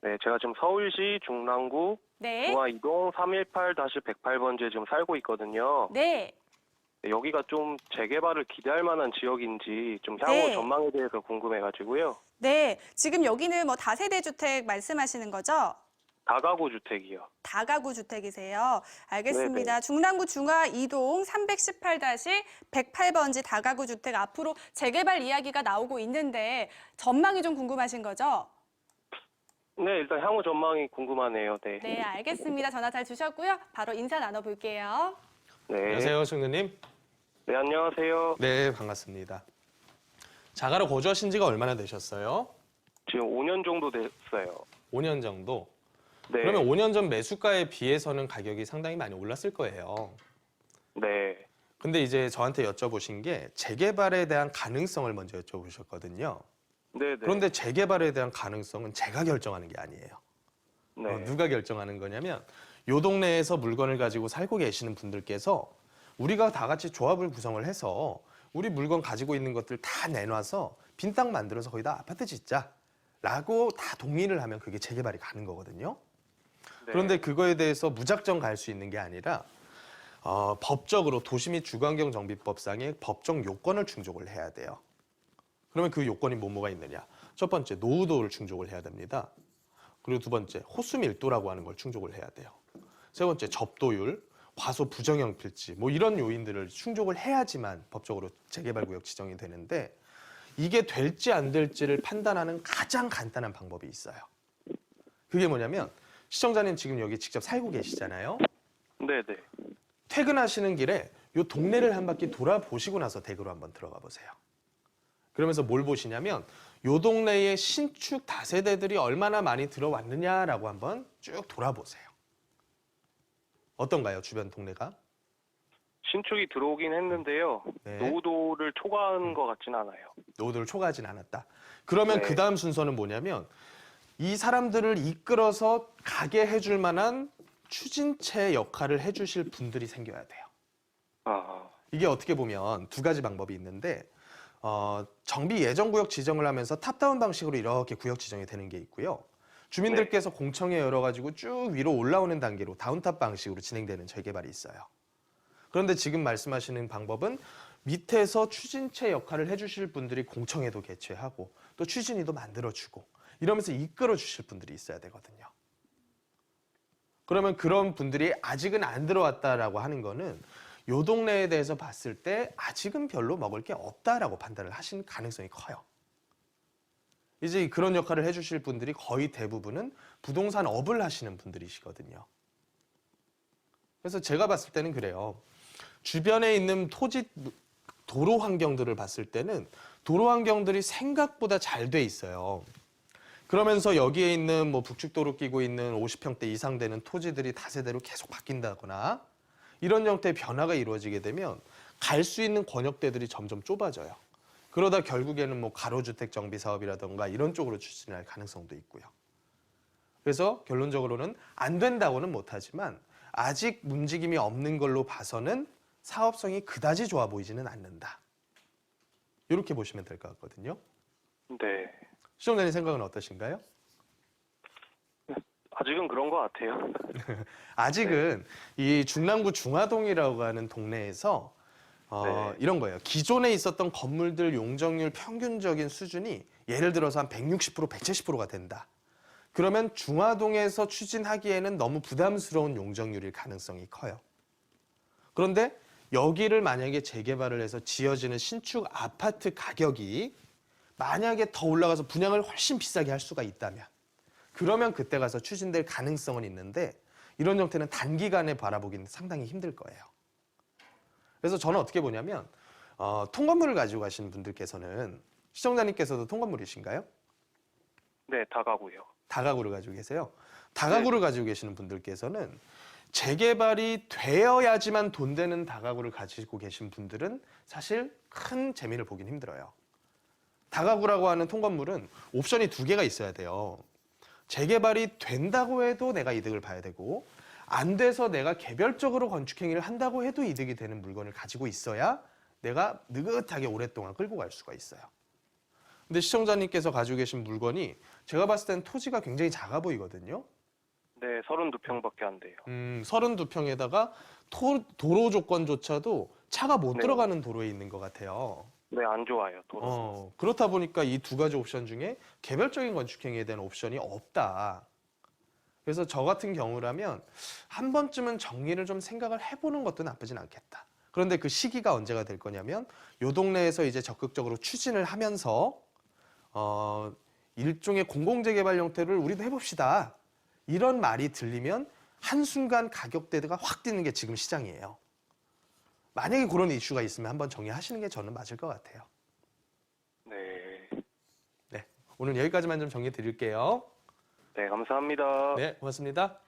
네, 제가 지금 서울시 중랑구 네. 중화이동 318-108번지에 지금 살고 있거든요. 네. 네, 여기가 좀 재개발을 기대할 만한 지역인지 좀 향후 네. 전망에 대해서 궁금해가지고요. 네. 지금 여기는 뭐 다세대 주택 말씀하시는 거죠? 다가구 주택이요. 다가구 주택이세요. 네네. 알겠습니다. 중랑구 중화 2동 318-108번지 다가구 주택 앞으로 재개발 이야기가 나오고 있는데 전망이 좀 궁금하신 거죠? 네, 일단 향후 전망이 궁금하네요. 네. 네, 알겠습니다. 전화 잘 주셨고요. 바로 인사 나눠볼게요. 네. 안녕하세요, 청년님. 네, 안녕하세요. 네, 반갑습니다. 자가로 거주하신 지가 얼마나 되셨어요? 지금 5년 정도 됐어요. 5년 정도? 네. 그러면 5년 전 매수가에 비해서는 가격이 상당히 많이 올랐을 거예요. 네. 근데 이제 저한테 여쭤보신 게 재개발에 대한 가능성을 먼저 여쭤보셨거든요. 네네. 그런데 재개발에 대한 가능성은 제가 결정하는 게 아니에요. 네. 누가 결정하는 거냐면 요 동네에서 물건을 가지고 살고 계시는 분들께서 우리가 다 같이 조합을 구성을 해서 우리 물건 가지고 있는 것들 다 내놔서 빈 땅 만들어서 거기다 아파트 짓자라고 다 동의를 하면 그게 재개발이 가는 거거든요. 네. 그런데 그거에 대해서 무작정 갈 수 있는 게 아니라 법적으로 도시및 주거환경정비법상의 법정 요건을 충족을 해야 돼요. 그러면 그 요건이 뭐가 있느냐? 첫 번째, 노후도를 충족을 해야 됩니다. 그리고 두 번째, 호수밀도라고 하는 걸 충족을 해야 돼요. 세 번째, 접도율, 과소 부정형 필지, 뭐 이런 요인들을 충족을 해야지만 법적으로 재개발구역 지정이 되는데 이게 될지 안 될지를 판단하는 가장 간단한 방법이 있어요. 그게 뭐냐면 시청자님 지금 여기 직접 살고 계시잖아요. 네네. 퇴근하시는 길에 요 동네를 한 바퀴 돌아보시고 나서 댁으로 한번 들어가 보세요. 그러면서 뭘 보시냐면 요 동네에 신축 다세대들이 얼마나 많이 들어왔느냐라고 한번 쭉 돌아보세요. 어떤가요, 주변 동네가? 신축이 들어오긴 했는데요. 네. 노후도를 초과한 것 같진 않아요. 노후도를 초과하진 않았다. 그러면 네. 그 다음 순서는 뭐냐면 이 사람들을 이끌어서 가게 해줄 만한 추진체 역할을 해주실 분들이 생겨야 돼요. 아, 이게 어떻게 보면 두 가지 방법이 있는데 정비 예정구역 지정을 하면서 탑다운 방식으로 이렇게 구역 지정이 되는 게 있고요. 주민들께서 공청회 열어가지고 쭉 위로 올라오는 단계로 다운탑 방식으로 진행되는 재개발이 있어요. 그런데 지금 말씀하시는 방법은 밑에서 추진체 역할을 해주실 분들이 공청회도 개최하고 또 추진위도 만들어주고 이러면서 이끌어 주실 분들이 있어야 되거든요. 그러면 그런 분들이 아직은 안 들어왔다라고 하는 거는 요 동네에 대해서 봤을 때 아직은 별로 먹을 게 없다라고 판단을 하신 가능성이 커요. 이제 그런 역할을 해주실 분들이 거의 대부분은 부동산 업을 하시는 분들이시거든요. 그래서 제가 봤을 때는 그래요. 주변에 있는 토지, 도로 환경들을 봤을 때는 도로 환경들이 생각보다 잘 돼 있어요. 그러면서 여기에 있는 뭐 북측도로 끼고 있는 50평대 이상 되는 토지들이 다세대로 계속 바뀐다거나 이런 형태의 변화가 이루어지게 되면 갈 수 있는 권역대들이 점점 좁아져요. 그러다 결국에는 뭐 가로주택 정비 사업이라던가 이런 쪽으로 추진할 가능성도 있고요. 그래서 결론적으로는 안 된다고는 못하지만 아직 움직임이 없는 걸로 봐서는 사업성이 그다지 좋아 보이지는 않는다. 이렇게 보시면 될 것 같거든요. 네. 시청자님 생각은 어떠신가요? 아직은 그런 것 같아요. 아직은 이 중랑구 중화동이라고 하는 동네에서 네. 이런 거예요. 기존에 있었던 건물들 용적률 평균적인 수준이 예를 들어서 한 160%, 170%가 된다. 그러면 중화동에서 추진하기에는 너무 부담스러운 용적률일 가능성이 커요. 그런데 여기를 만약에 재개발을 해서 지어지는 신축 아파트 가격이 만약에 더 올라가서 분양을 훨씬 비싸게 할 수가 있다면 그러면 그때 가서 추진될 가능성은 있는데 이런 형태는 단기간에 바라보기는 상당히 힘들 거예요. 그래서 저는 어떻게 보냐면 통건물을 가지고 가시는 분들께서는 시청자님께서도 통건물이신가요? 네, 다가구요. 다가구를 가지고 계세요. 다가구를 가지고 계시는 분들께서는 재개발이 되어야지만 돈 되는 다가구를 가지고 계신 분들은 사실 큰 재미를 보긴 힘들어요. 다가구라고 하는 통건물은 옵션이 두 개가 있어야 돼요. 재개발이 된다고 해도 내가 이득을 봐야 되고 안 돼서 내가 개별적으로 건축행위를 한다고 해도 이득이 되는 물건을 가지고 있어야 내가 느긋하게 오랫동안 끌고 갈 수가 있어요. 근데 시청자님께서 가지고 계신 물건이 제가 봤을 땐 토지가 굉장히 작아 보이거든요. 네, 32평밖에 안 돼요. 32평에다가 도로 조건조차도 차가 못 네. 들어가는 도로에 있는 것 같아요. 네, 안 좋아요, 도로. 그렇다 보니까 이 두 가지 옵션 중에 개별적인 건축 행위에 대한 옵션이 없다. 그래서 저 같은 경우라면 한 번쯤은 정리를 좀 생각을 해보는 것도 나쁘진 않겠다. 그런데 그 시기가 언제가 될 거냐면 요 동네에서 이제 적극적으로 추진을 하면서 일종의 공공재개발 형태를 우리도 해봅시다. 이런 말이 들리면 한순간 가격대가 확 뛰는 게 지금 시장이에요. 만약에 그런 이슈가 있으면 한번 정리하시는 게 저는 맞을 것 같아요. 네. 네, 오늘 여기까지만 좀 정리해 드릴게요. 네, 감사합니다. 네, 고맙습니다.